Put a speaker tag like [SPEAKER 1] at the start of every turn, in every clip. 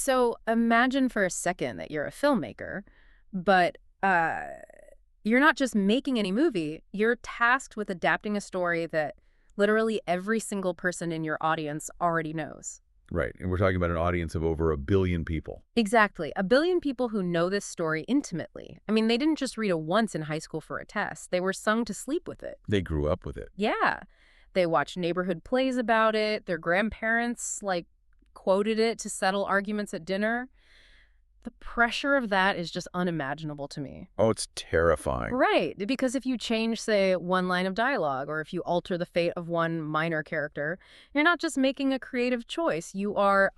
[SPEAKER 1] So imagine for a second that you're a filmmaker, but you're not just making any movie, you're tasked with adapting a story that literally every single person in your audience already knows.
[SPEAKER 2] Right. And we're talking about an audience of over 1 billion people.
[SPEAKER 1] Exactly. 1 billion people who know this story intimately. I mean, they didn't just read it once in high school for a test. They were sung to sleep with it.
[SPEAKER 2] They grew up with it.
[SPEAKER 1] Yeah. They watched neighborhood plays about it. Their grandparents, quoted it to settle arguments at dinner. The pressure of that is just unimaginable to me.
[SPEAKER 2] Oh, it's terrifying.
[SPEAKER 1] Right, because if you change, say, one line of dialogue, or if you alter the fate of one minor character, you're not just making a creative choice. You're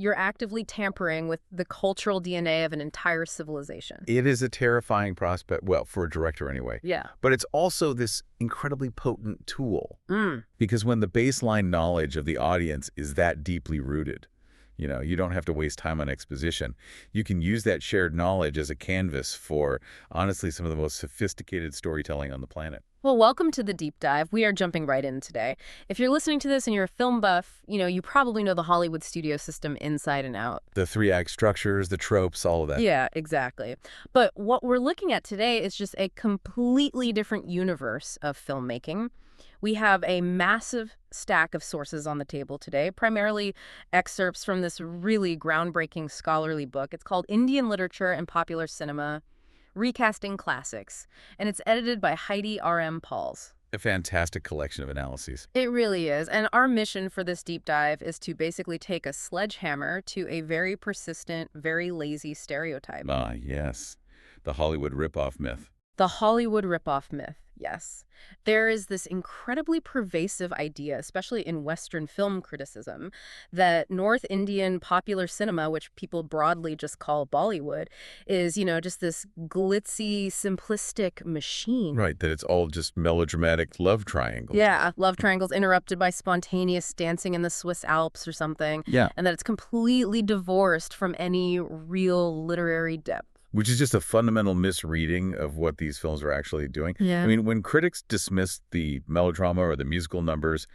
[SPEAKER 1] actively tampering with the cultural DNA of an entire civilization.
[SPEAKER 2] It is a terrifying prospect, well, for a director anyway.
[SPEAKER 1] Yeah.
[SPEAKER 2] But it's also this incredibly potent tool.
[SPEAKER 1] Mm.
[SPEAKER 2] Because when the baseline knowledge of the audience is that deeply rooted, you don't have to waste time on exposition. You can use that shared knowledge as a canvas for, honestly, some of the most sophisticated storytelling on the planet.
[SPEAKER 1] Well, welcome to the deep dive. We are jumping right in today. If you're listening to this and you're a film buff, you probably know the Hollywood studio system inside and out.
[SPEAKER 2] The 3-act structures, the tropes, all of that.
[SPEAKER 1] Yeah, exactly. But what we're looking at today is just a completely different universe of filmmaking. We have a massive stack of sources on the table today, primarily excerpts from this really groundbreaking scholarly book. It's called Indian Literature and Popular Cinema, Recasting Classics, and it's edited by Heidi R.M. Pauls.
[SPEAKER 2] A fantastic collection of analyses.
[SPEAKER 1] It really is. And our mission for this deep dive is to basically take a sledgehammer to a very persistent, very lazy stereotype.
[SPEAKER 2] Ah, yes. The Hollywood ripoff myth.
[SPEAKER 1] The Hollywood ripoff myth, yes. There is this incredibly pervasive idea, especially in Western film criticism, that North Indian popular cinema, which people broadly just call Bollywood, is, just this glitzy, simplistic machine.
[SPEAKER 2] Right, that it's all just melodramatic love triangles.
[SPEAKER 1] Yeah, love triangles interrupted by spontaneous dancing in the Swiss Alps or something.
[SPEAKER 2] Yeah.
[SPEAKER 1] And that it's completely divorced from any real literary depth.
[SPEAKER 2] Which is just a fundamental misreading of what these films are actually doing.
[SPEAKER 1] Yeah.
[SPEAKER 2] I mean, when critics dismiss the melodrama or the musical numbers,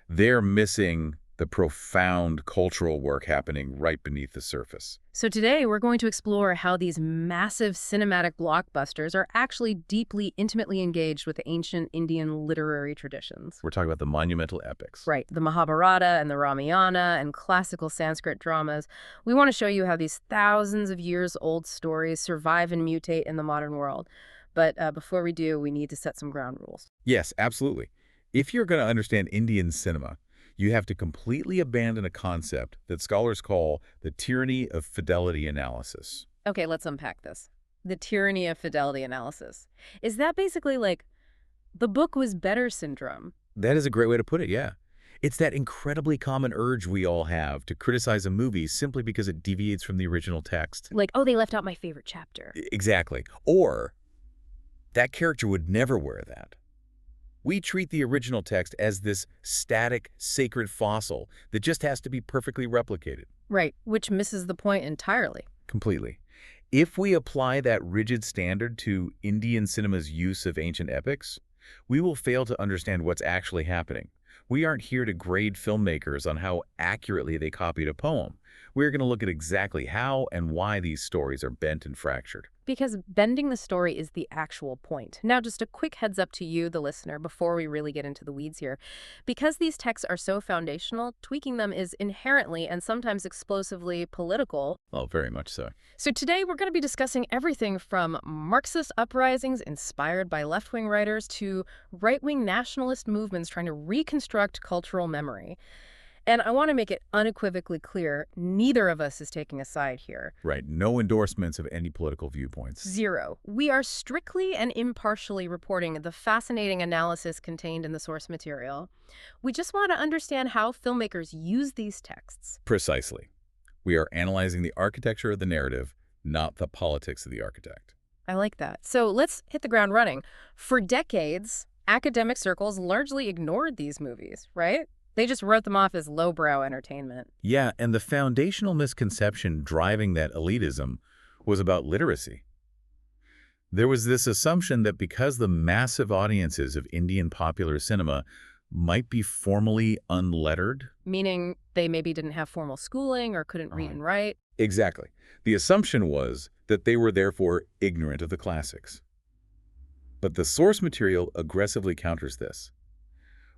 [SPEAKER 2] they're missing the profound cultural work happening right beneath the surface.
[SPEAKER 1] So today we're going to explore how these massive cinematic blockbusters are actually deeply, intimately engaged with ancient Indian literary traditions.
[SPEAKER 2] We're talking about the monumental epics.
[SPEAKER 1] Right, the Mahabharata and the Ramayana and classical Sanskrit dramas. We want to show you how these thousands of years old stories survive and mutate in the modern world. But before we do, we need to set some ground rules.
[SPEAKER 2] Yes, absolutely. If you're going to understand Indian cinema, you have to completely abandon a concept that scholars call the tyranny of fidelity analysis.
[SPEAKER 1] Okay, let's unpack this. The tyranny of fidelity analysis. Is that basically like the book was better syndrome?
[SPEAKER 2] That is a great way to put it, yeah. It's that incredibly common urge we all have to criticize a movie simply because it deviates from the original text.
[SPEAKER 1] Like, oh, they left out my favorite chapter.
[SPEAKER 2] Exactly. Or, that character would never wear that. We treat the original text as this static, sacred fossil that just has to be perfectly replicated.
[SPEAKER 1] Right, which misses the point entirely.
[SPEAKER 2] Completely. If we apply that rigid standard to Indian cinema's use of ancient epics, we will fail to understand what's actually happening. We aren't here to grade filmmakers on how accurately they copied a poem. We're going to look at exactly how and why these stories are bent and fractured.
[SPEAKER 1] Because bending the story is the actual point. Now, just a quick heads up to you, the listener, before we really get into the weeds here. Because these texts are so foundational, tweaking them is inherently and sometimes explosively political.
[SPEAKER 2] Oh, very much so.
[SPEAKER 1] So today we're going to be discussing everything from Marxist uprisings inspired by left-wing writers to right-wing nationalist movements trying to reconstruct cultural memory. And I want to make it unequivocally clear, neither of us is taking a side here.
[SPEAKER 2] Right. No endorsements of any political viewpoints.
[SPEAKER 1] Zero. We are strictly and impartially reporting the fascinating analysis contained in the source material. We just want to understand how filmmakers use these texts.
[SPEAKER 2] Precisely. We are analyzing the architecture of the narrative, not the politics of the architect.
[SPEAKER 1] I like that. So let's hit the ground running. For decades, academic circles largely ignored these movies, right? They just wrote them off as lowbrow entertainment.
[SPEAKER 2] Yeah, and the foundational misconception driving that elitism was about literacy. There was this assumption that because the massive audiences of Indian popular cinema might be formally unlettered.
[SPEAKER 1] Meaning they maybe didn't have formal schooling or couldn't read and write.
[SPEAKER 2] Exactly. The assumption was that they were therefore ignorant of the classics. But the source material aggressively counters this.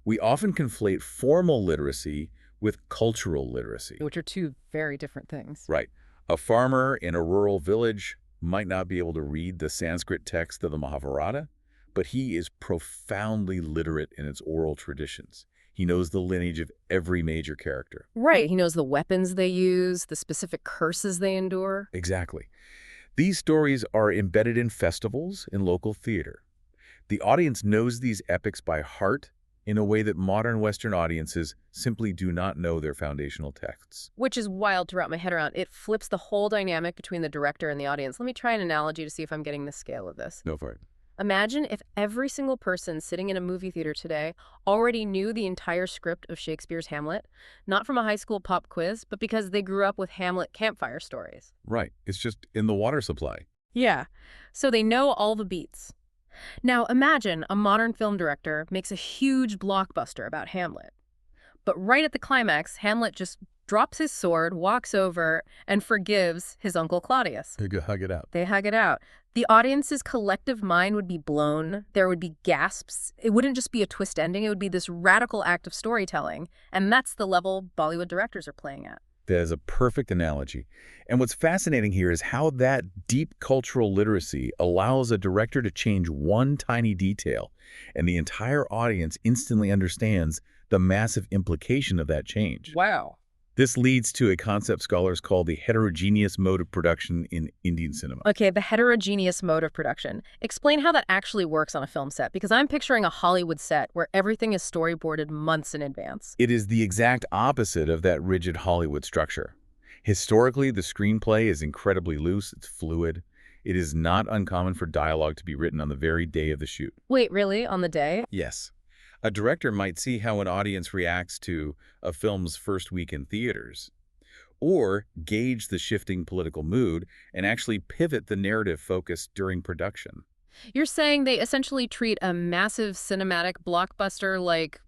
[SPEAKER 2] We often conflate formal literacy with cultural literacy.
[SPEAKER 1] Which are two very different things.
[SPEAKER 2] Right. A farmer in a rural village might not be able to read the Sanskrit text of the Mahabharata, but he is profoundly literate in its oral traditions. He knows the lineage of every major character.
[SPEAKER 1] Right. He knows the weapons they use, the specific curses they endure.
[SPEAKER 2] Exactly. These stories are embedded in festivals, in local theater. The audience knows these epics by heart in a way that modern Western audiences simply do not know their foundational texts.
[SPEAKER 1] Which is wild to wrap my head around. It flips the whole dynamic between the director and the audience. Let me try an analogy to see if I'm getting the scale of this.
[SPEAKER 2] Go for it.
[SPEAKER 1] Imagine if every single person sitting in a movie theater today already knew the entire script of Shakespeare's Hamlet, not from a high school pop quiz, but because they grew up with Hamlet campfire stories.
[SPEAKER 2] Right. It's just in the water supply.
[SPEAKER 1] Yeah, so they know all the beats. Now imagine a modern film director makes a huge blockbuster about Hamlet. But right at the climax, Hamlet just drops his sword, walks over, and forgives his uncle Claudius.
[SPEAKER 2] You go hug it out.
[SPEAKER 1] They hug it out. The audience's collective mind would be blown. There would be gasps. It wouldn't just be a twist ending. It would be this radical act of storytelling. And that's the level Bollywood directors are playing at.
[SPEAKER 2] That is a perfect analogy. And what's fascinating here is how that deep cultural literacy allows a director to change one tiny detail, and the entire audience instantly understands the massive implication of that change.
[SPEAKER 1] Wow.
[SPEAKER 2] This leads to a concept scholars call the heterogeneous mode of production in Indian cinema.
[SPEAKER 1] Okay, the heterogeneous mode of production. Explain how that actually works on a film set, because I'm picturing a Hollywood set where everything is storyboarded months in advance.
[SPEAKER 2] It is the exact opposite of that rigid Hollywood structure. Historically, the screenplay is incredibly loose, it's fluid. It is not uncommon for dialogue to be written on the very day of the shoot.
[SPEAKER 1] Wait, really? On the day?
[SPEAKER 2] Yes. A director might see how an audience reacts to a film's first week in theaters, or gauge the shifting political mood and actually pivot the narrative focus during production.
[SPEAKER 1] You're saying they essentially treat a massive cinematic blockbuster like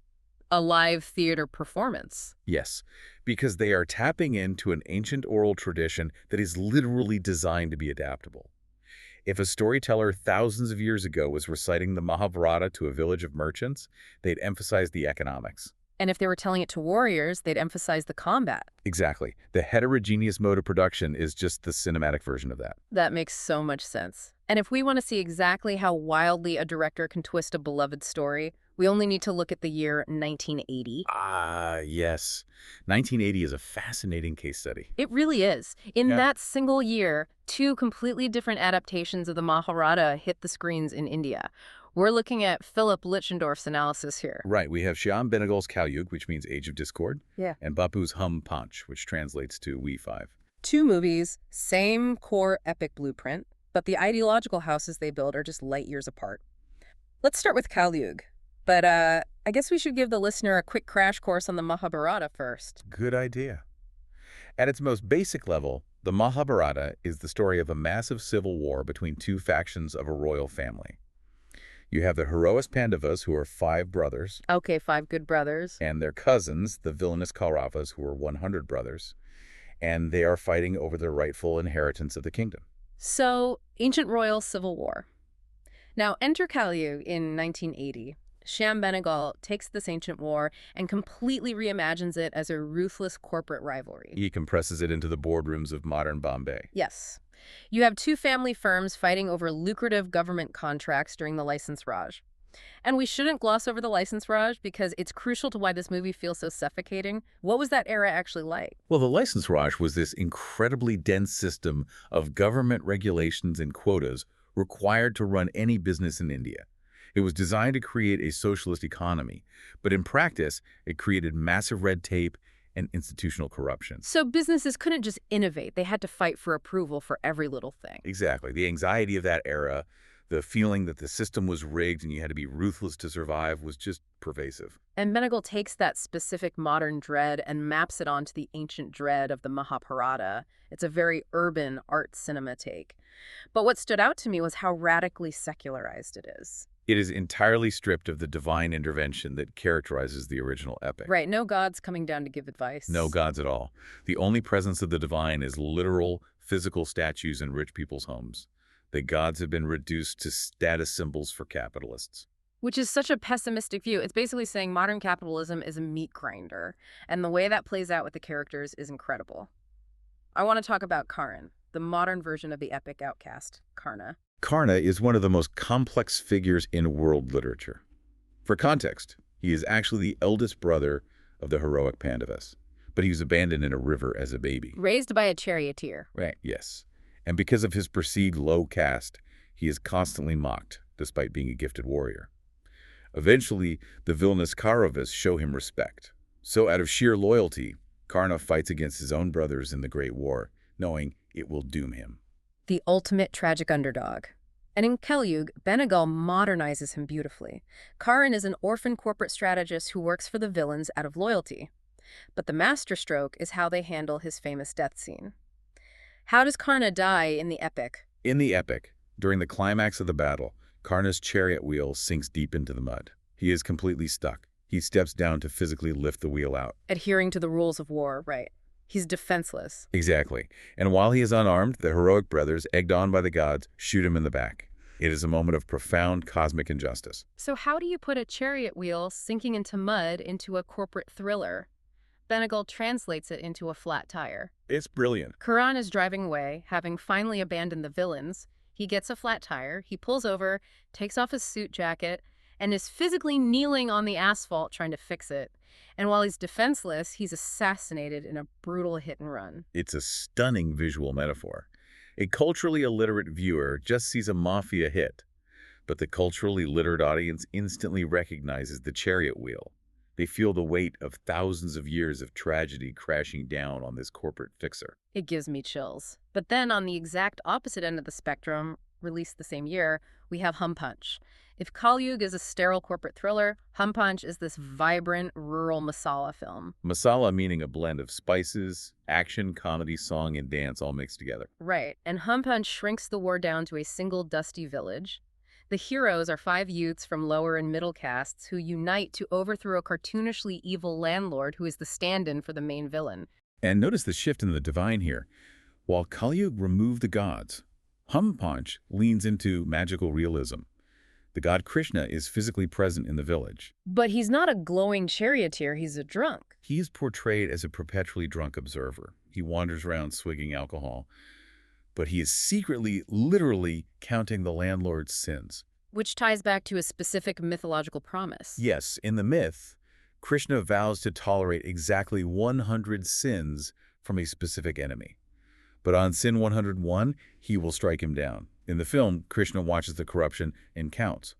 [SPEAKER 1] a live theater performance.
[SPEAKER 2] Yes, because they are tapping into an ancient oral tradition that is literally designed to be adaptable. If a storyteller thousands of years ago was reciting the Mahabharata to a village of merchants, they'd emphasize the economics.
[SPEAKER 1] And if they were telling it to warriors, they'd emphasize the combat.
[SPEAKER 2] Exactly. The heterogeneous mode of production is just the cinematic version of that.
[SPEAKER 1] That makes so much sense. And if we want to see exactly how wildly a director can twist a beloved story, we only need to look at the year 1980.
[SPEAKER 2] Ah, yes. 1980 is a fascinating case study.
[SPEAKER 1] It really is. In
[SPEAKER 2] Yeah.
[SPEAKER 1] that single year, two completely different adaptations of the Mahabharata hit the screens in India. We're looking at Philip Lichendorf's analysis here.
[SPEAKER 2] Right, we have Shyam Benegal's Kalyug, which means Age of Discord,
[SPEAKER 1] Yeah.
[SPEAKER 2] and Bapu's Hum Panch, which translates to We Five.
[SPEAKER 1] Two movies, same core epic blueprint, but the ideological houses they build are just light years apart. Let's start with Kalyug. But I guess we should give the listener a quick crash course on the Mahabharata first.
[SPEAKER 2] Good idea. At its most basic level, the Mahabharata is the story of a massive civil war between two factions of a royal family. You have the heroic Pandavas, who are 5 brothers,
[SPEAKER 1] Okay, 5 good brothers.
[SPEAKER 2] and their cousins, the villainous Kauravas, who are 100 brothers, and they are fighting over the rightful inheritance of the kingdom.
[SPEAKER 1] So, ancient royal civil war. Now, enter Kalyug in 1980. Shyam Benegal takes this ancient war and completely reimagines it as a ruthless corporate rivalry.
[SPEAKER 2] He compresses it into the boardrooms of modern Bombay.
[SPEAKER 1] Yes. You have two family firms fighting over lucrative government contracts during the license Raj. And we shouldn't gloss over the license Raj because it's crucial to why this movie feels so suffocating. What was that era actually like?
[SPEAKER 2] Well, the license Raj was this incredibly dense system of government regulations and quotas required to run any business in India. It was designed to create a socialist economy, but in practice, it created massive red tape and institutional corruption.
[SPEAKER 1] So businesses couldn't just innovate. They had to fight for approval for every little thing.
[SPEAKER 2] Exactly. The anxiety of that era, the feeling that the system was rigged and you had to be ruthless to survive was just pervasive.
[SPEAKER 1] And Benegal takes that specific modern dread and maps it onto the ancient dread of the Mahabharata. It's a very urban art cinema take. But what stood out to me was how radically secularized it is.
[SPEAKER 2] It is entirely stripped of the divine intervention that characterizes the original epic.
[SPEAKER 1] Right, no gods coming down to give
[SPEAKER 2] No
[SPEAKER 1] advice.
[SPEAKER 2] gods at all. The only presence of the divine is literal, physical statues in rich people's homes. The gods have been reduced to status symbols for capitalists.
[SPEAKER 1] Which is such a pessimistic view. It's basically saying modern capitalism is a meat grinder, and the way that plays out with the characters is incredible. I want to talk about Karan, the modern version of the epic outcast, Karna.
[SPEAKER 2] Karna is one of the most complex figures in world literature. For context, he is actually the eldest brother of the heroic Pandavas, but he was abandoned in a river as a baby.
[SPEAKER 1] Raised by a charioteer.
[SPEAKER 2] Right, yes. And because of his perceived low caste, he is constantly mocked, despite being a gifted warrior. Eventually, the villainous Kauravas show him respect. So out of sheer loyalty, Karna fights against his own brothers in the Great War, knowing it will doom him.
[SPEAKER 1] The ultimate tragic underdog. And in Kelyug, Benegal modernizes him beautifully. Karan is an orphan corporate strategist who works for the villains out of loyalty. But the masterstroke is how they handle his famous death scene. How does Karna die in the epic?
[SPEAKER 2] In the epic, during the climax of the battle, Karna's chariot wheel sinks deep into the mud. He is completely stuck. He steps down to physically lift the wheel out.
[SPEAKER 1] Adhering to the rules of war, right. He's defenseless.
[SPEAKER 2] Exactly. And while he is unarmed, the heroic brothers, egged on by the gods, shoot him in the back. It is a moment of profound cosmic injustice.
[SPEAKER 1] So how do you put a chariot wheel sinking into mud into a corporate thriller? Benegal translates it into a flat tire.
[SPEAKER 2] It's brilliant.
[SPEAKER 1] Karan is driving away, having finally abandoned the villains. He gets a flat tire, he pulls over, takes off his suit jacket, and is physically kneeling on the asphalt trying to fix it. And while he's defenseless, he's assassinated in a brutal hit and run.
[SPEAKER 2] It's a stunning visual metaphor. A culturally illiterate viewer just sees a mafia hit, but the culturally literate audience instantly recognizes the chariot wheel. They feel the weight of thousands of years of tragedy crashing down on this corporate fixer.
[SPEAKER 1] It gives me chills. But then on the exact opposite end of the spectrum, released the same year, we have Hum Punch. If Kalyug is a sterile corporate thriller, Hum Punch is this vibrant, rural Masala film.
[SPEAKER 2] Masala meaning a blend of spices, action, comedy, song, and dance all mixed together.
[SPEAKER 1] Right, and Hum Punch shrinks the war down to a single dusty village. The heroes are 5 youths from lower and middle castes who unite to overthrow a cartoonishly evil landlord who is the stand-in for the main villain.
[SPEAKER 2] And notice the shift in the divine here. While Kalyug removed the gods, Hum Punch leans into magical realism. The god Krishna is physically present in the village.
[SPEAKER 1] But he's not a glowing charioteer, he's a drunk.
[SPEAKER 2] He is portrayed as a perpetually drunk observer. He wanders around swigging alcohol, but he is secretly, literally counting the landlord's sins.
[SPEAKER 1] Which ties back to a specific mythological promise.
[SPEAKER 2] Yes, in the myth, Krishna vows to tolerate exactly 100 sins from a specific enemy. But on sin 101, he will strike him down. In the film, Krishna watches the corruption and counts.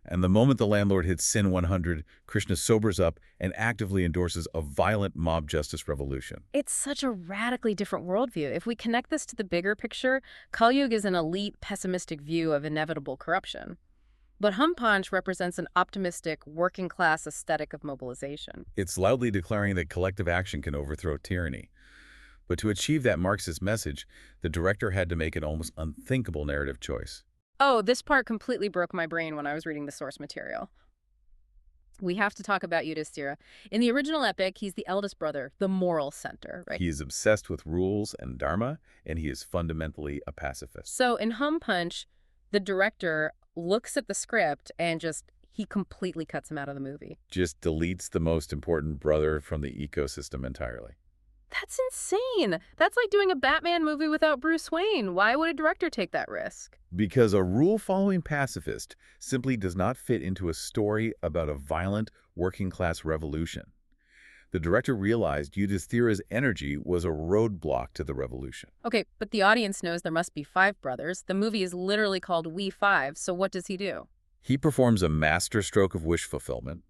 [SPEAKER 2] And the moment the landlord hits sin 100, Krishna sobers up and actively endorses a violent mob justice revolution.
[SPEAKER 1] It's such a radically different worldview. If we connect this to the bigger picture, Kalyug is an elite, pessimistic view of inevitable corruption. But Hum Punch represents an optimistic, working-class aesthetic of mobilization.
[SPEAKER 2] It's loudly declaring that collective action can overthrow tyranny. But to achieve that Marxist message, the director had to make an almost unthinkable narrative choice.
[SPEAKER 1] Oh, this part completely broke my brain when I was reading the source material. We have to talk about Yudhishthira. In the original epic, he's the eldest brother, the moral center, right?
[SPEAKER 2] He is obsessed with rules and dharma, and he is fundamentally a pacifist.
[SPEAKER 1] So in Hum Punch, the director looks at the script and he completely cuts him out of the movie.
[SPEAKER 2] Just deletes the most important brother from the ecosystem entirely.
[SPEAKER 1] That's insane. That's like doing a Batman movie without Bruce Wayne. Why would a director take that risk?
[SPEAKER 2] Because a rule-following pacifist simply does not fit into a story about a violent, working-class revolution. The director realized Yudhishthira's energy was a roadblock to the revolution.
[SPEAKER 1] Okay, but the audience knows there must be 5 brothers. The movie is literally called We Five, so what does he do?
[SPEAKER 2] He performs a masterstroke of wish fulfillment.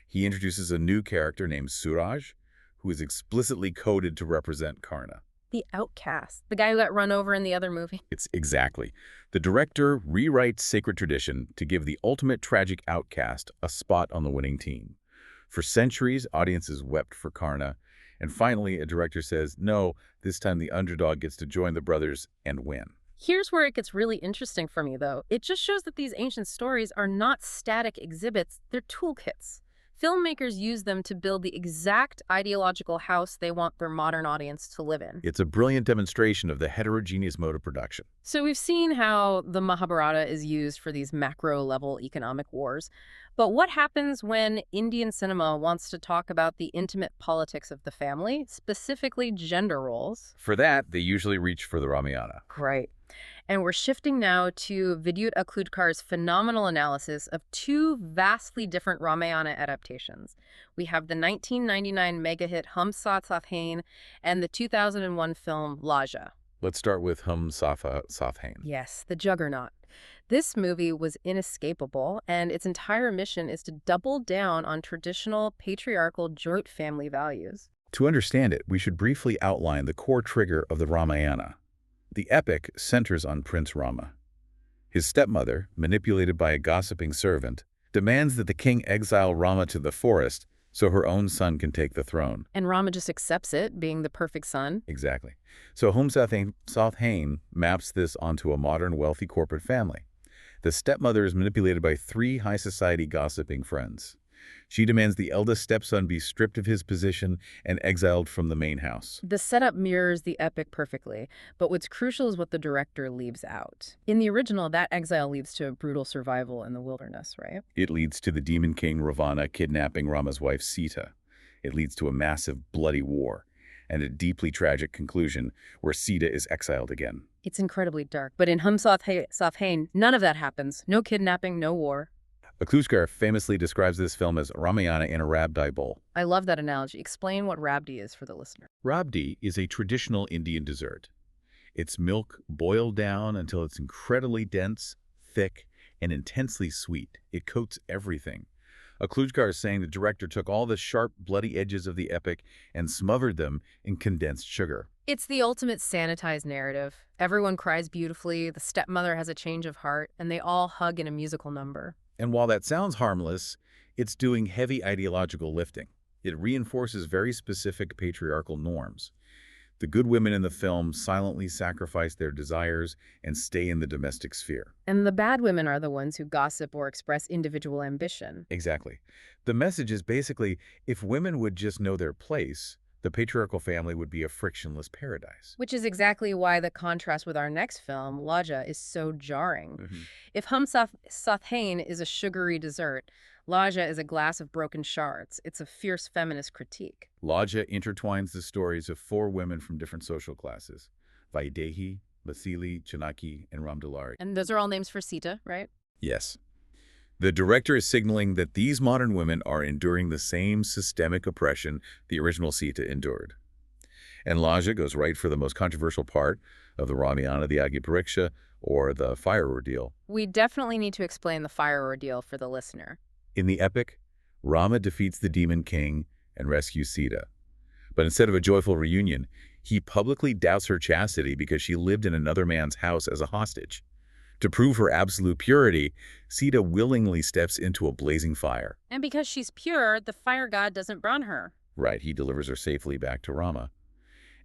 [SPEAKER 2] He introduces a new character named Suraj, who is explicitly coded to represent Karna.
[SPEAKER 1] The outcast. The guy who got run over in the other movie.
[SPEAKER 2] It's exactly. The director rewrites sacred tradition to give the ultimate tragic outcast a spot on the winning team. For centuries, audiences wept for Karna, and finally a director says, no, this time the underdog gets to join the brothers and win.
[SPEAKER 1] Here's where it gets really interesting for me, though. It just shows that these ancient stories are not static exhibits, they're toolkits. Filmmakers use them to build the exact ideological house they want their modern audience to live in.
[SPEAKER 2] It's a brilliant demonstration of the heterogeneous mode of production.
[SPEAKER 1] So we've seen how the Mahabharata is used for these macro-level economic wars. But what happens when Indian cinema wants to talk about the intimate politics of the family, specifically gender roles?
[SPEAKER 2] For that, they usually reach for the Ramayana.
[SPEAKER 1] Right. And we're shifting now to Vidyut Akludkar's phenomenal analysis of two vastly different Ramayana adaptations. We have the 1999 mega hit Hum Saath Saath Hain and the 2001 film Laja.
[SPEAKER 2] Let's start with Hum Saath Hain.
[SPEAKER 1] Yes, the juggernaut. This movie was inescapable, and its entire mission is to double down on traditional patriarchal joint family values.
[SPEAKER 2] To understand it, we should briefly outline the core trigger of the Ramayana. The epic centers on Prince Rama. His stepmother, manipulated by a gossiping servant, demands that the king exile Rama to the forest so her own son can take the throne.
[SPEAKER 1] And Rama just accepts it, being the perfect son.
[SPEAKER 2] Exactly. So Hum Saath Hain maps this onto a modern wealthy corporate family. The stepmother is manipulated by three high society gossiping friends. She demands the eldest stepson be stripped of his position and exiled from the main house.
[SPEAKER 1] The setup mirrors the epic perfectly, but what's crucial is what the director leaves out. In the original, that exile leads to brutal survival in the wilderness, right?
[SPEAKER 2] It leads to the demon king Ravana kidnapping Rama's wife Sita. It leads to a massive, bloody war, and a deeply tragic conclusion where Sita is exiled again.
[SPEAKER 1] It's incredibly dark, but in Hum Saath Hain, none of that happens. No kidnapping, no war.
[SPEAKER 2] Akludkar famously describes this film as Ramayana in a rabdi bowl.
[SPEAKER 1] I love that analogy. Explain what rabdi is for the listener.
[SPEAKER 2] Rabdi is a traditional Indian dessert. It's milk boiled down until it's incredibly dense, thick, and intensely sweet. It coats everything. Akludkar is saying the director took all the sharp, bloody edges of the epic and smothered them in condensed sugar.
[SPEAKER 1] It's the ultimate sanitized narrative. Everyone cries beautifully, the stepmother has a change of heart, and they all hug in a musical number.
[SPEAKER 2] And while that sounds harmless, it's doing heavy ideological lifting. It reinforces very specific patriarchal norms. The good women in the film silently sacrifice their desires and stay in the domestic sphere.
[SPEAKER 1] And the bad women are the ones who gossip or express individual ambition.
[SPEAKER 2] Exactly. The message is basically, if women would just know their place, the patriarchal family would be a frictionless paradise.
[SPEAKER 1] Which is exactly why the contrast with our next film, Laja, is so jarring. If Hum Saath Hain is a sugary dessert, Laja is a glass of broken shards. It's a fierce feminist critique.
[SPEAKER 2] Laja intertwines the stories of four women from different social classes: Vaidehi, Vasili, Chanaki, and Ramdulari.
[SPEAKER 1] And those are all names for Sita, right?
[SPEAKER 2] Yes. The director is signaling that these modern women are enduring the same systemic oppression the original Sita endured. And Laja goes right for the most controversial part of the Ramayana, the Agni Pariksha, or the fire ordeal.
[SPEAKER 1] We definitely need to explain the fire ordeal for the listener.
[SPEAKER 2] In the epic, Rama defeats the demon king and rescues Sita. But instead of a joyful reunion, he publicly doubts her chastity because she lived in another man's house as a hostage. To prove her absolute purity, Sita willingly steps into a blazing fire.
[SPEAKER 1] And because she's pure, the fire god doesn't burn her.
[SPEAKER 2] Right, he delivers her safely back to Rama.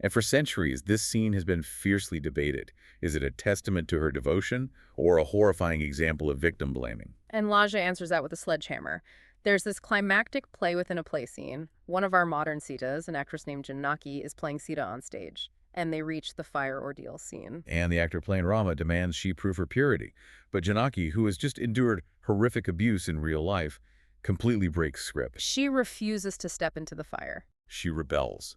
[SPEAKER 2] And for centuries, this scene has been fiercely debated. Is it a testament to her devotion or a horrifying example of victim blaming?
[SPEAKER 1] And Laja answers that with a sledgehammer. There's this climactic play within a play scene. One of our modern Sitas, an actress named Janaki, is playing Sita on stage. And they reach the fire ordeal scene.
[SPEAKER 2] And the actor playing Rama demands she prove her purity. But Janaki, who has just endured horrific abuse in real life, completely breaks script.
[SPEAKER 1] She refuses to step into the fire.
[SPEAKER 2] She rebels.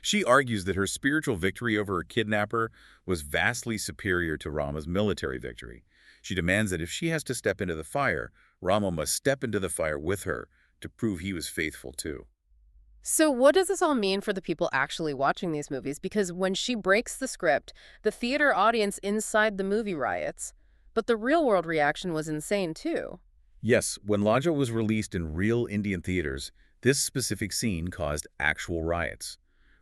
[SPEAKER 2] She argues that her spiritual victory over her kidnapper was vastly superior to Rama's military victory. She demands that if she has to step into the fire, Rama must step into the fire with her to prove he was faithful too.
[SPEAKER 1] So what does this all mean for the people actually watching these movies? Because when she breaks the script, the theater audience inside the movie riots. But the real-world reaction was insane, too.
[SPEAKER 2] Yes, when Laja was released in real Indian theaters, this specific scene caused actual riots.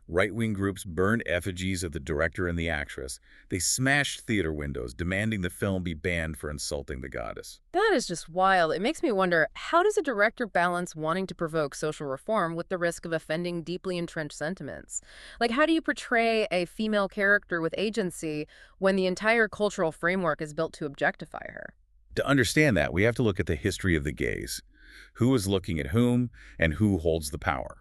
[SPEAKER 2] Right-wing groups burned effigies of the director and the actress. They smashed theater windows, demanding the film be banned for insulting the goddess.
[SPEAKER 1] That is just wild. It makes me wonder, how does a director balance wanting to provoke social reform with the risk of offending deeply entrenched sentiments? Like, how do you portray a female character with agency when the entire cultural framework is built to objectify her?
[SPEAKER 2] To understand that, we have to look at the history of the gaze. Who is looking at whom, and who holds the power?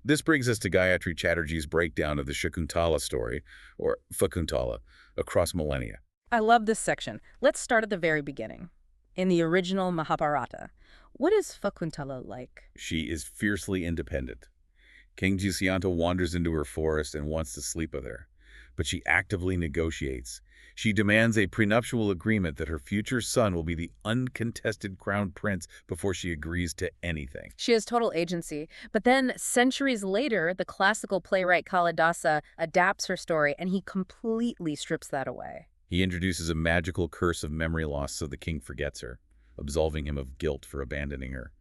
[SPEAKER 2] This brings us to Gayatri Chatterjee's breakdown of the Shakuntala story, or Fakuntala, across millennia.
[SPEAKER 1] I love this section. Let's start at the very beginning. In the original Mahabharata, what is Fakuntala like?
[SPEAKER 2] She is fiercely independent. King Dusyanta wanders into her forest and wants to sleep with her, but she actively negotiates. She demands a prenuptial agreement that her future son will be the uncontested crown prince before she agrees to anything.
[SPEAKER 1] She has total agency, but then centuries later, the classical playwright Kalidasa adapts her story and he completely strips that away.
[SPEAKER 2] He introduces a magical curse of memory loss so the king forgets her, absolving him of guilt for abandoning her.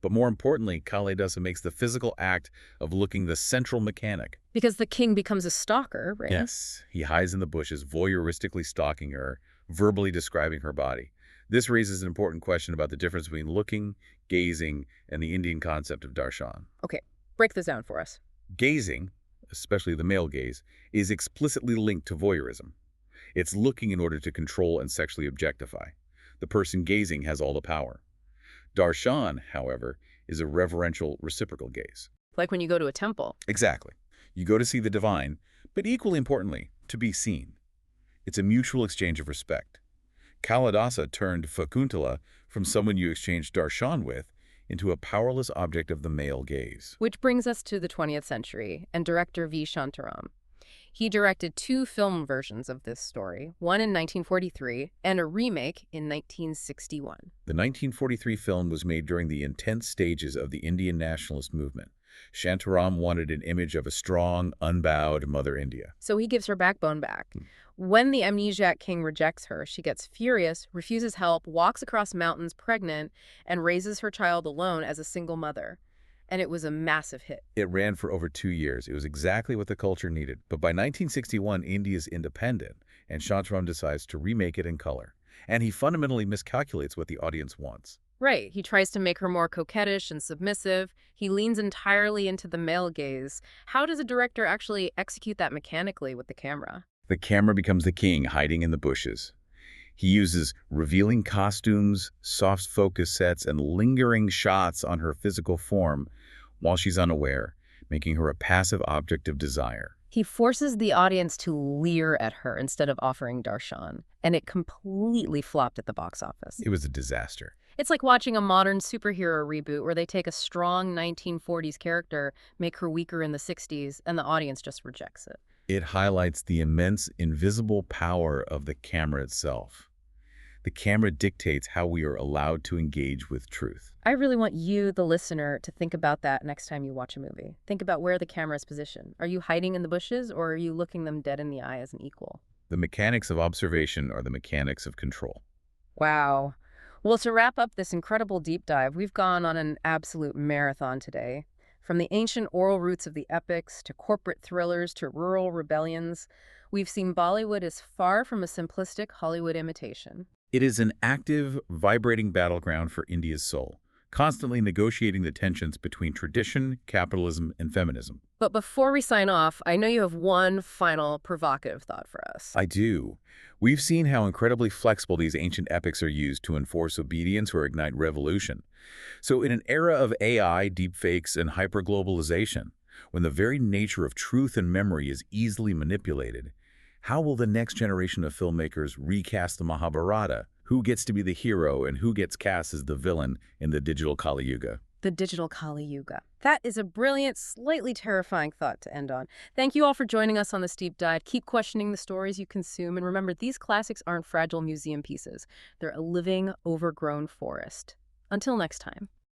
[SPEAKER 2] But more importantly, Kalidasa makes the physical act of looking the central mechanic.
[SPEAKER 1] Because the king becomes a stalker, right?
[SPEAKER 2] Yes, he hides in the bushes, voyeuristically stalking her, verbally describing her body. This raises an important question about the difference between looking, gazing, and the Indian concept of darshan.
[SPEAKER 1] Okay, break this down for us.
[SPEAKER 2] Gazing, especially the male gaze, is explicitly linked to voyeurism. It's looking in order to control and sexually objectify. The person gazing has all the power. Darshan, however, is a reverential reciprocal gaze.
[SPEAKER 1] Like when you go to a temple.
[SPEAKER 2] Exactly. You go to see the divine, but equally importantly, to be seen. It's a mutual exchange of respect. Kalidasa turned Fakuntala from someone you exchanged darshan with into a powerless object of the male gaze.
[SPEAKER 1] Which brings us to the 20th century and director V. Shantaram. He directed two film versions of this story, one in 1943 and a remake in 1961.
[SPEAKER 2] The 1943 film was made during the intense stages of the Indian nationalist movement. Shantaram wanted an image of a strong, unbowed Mother India.
[SPEAKER 1] So he gives her backbone back. When the amnesiac king rejects her, she gets furious, refuses help, walks across mountains pregnant, and raises her child alone as a single mother. And it was a massive hit.
[SPEAKER 2] It ran for over 2 years. It was exactly what the culture needed. But by 1961, India's independent, and Shantaram decides to remake it in color. And he fundamentally miscalculates what the audience wants.
[SPEAKER 1] Right. He tries to make her more coquettish and submissive. He leans entirely into the male gaze. How does a director actually execute that mechanically with the camera?
[SPEAKER 2] The camera becomes the king, hiding in the bushes. He uses revealing costumes, soft focus sets, and lingering shots on her physical form while she's unaware, making her a passive object of desire.
[SPEAKER 1] He forces the audience to leer at her instead of offering darshan, and it completely flopped at the box office.
[SPEAKER 2] It was a disaster.
[SPEAKER 1] It's like watching a modern superhero reboot where they take a strong 1940s character, make her weaker in the 60s, and the audience just rejects it.
[SPEAKER 2] It highlights the immense invisible power of the camera itself. The camera dictates how we are allowed to engage with truth.
[SPEAKER 1] I really want you, the listener, to think about that next time you watch a movie. Think about where the camera is positioned. Are you hiding in the bushes, or are you looking them dead in the eye as an equal?
[SPEAKER 2] The mechanics of observation are the mechanics of control.
[SPEAKER 1] Wow. Well, to wrap up this incredible deep dive, we've gone on an absolute marathon today. From the ancient oral roots of the epics to corporate thrillers to rural rebellions, we've seen Bollywood as far from a simplistic Hollywood imitation.
[SPEAKER 2] It is an active, vibrating battleground for India's soul, constantly negotiating the tensions between tradition, capitalism, and feminism.
[SPEAKER 1] But before we sign off, I know you have one final provocative thought for us.
[SPEAKER 2] I do. We've seen how incredibly flexible these ancient epics are used to enforce obedience or ignite revolution. So in an era of AI, deepfakes, and hyperglobalization, when the very nature of truth and memory is easily manipulated, how will the next generation of filmmakers recast the Mahabharata? Who gets to be the hero and who gets cast as the villain in the digital Kali Yuga?
[SPEAKER 1] The digital Kali Yuga. That is a brilliant, slightly terrifying thought to end on. Thank you all for joining us on this deep dive. Keep questioning the stories you consume, and remember, these classics aren't fragile museum pieces. They're a living, overgrown forest. Until next time.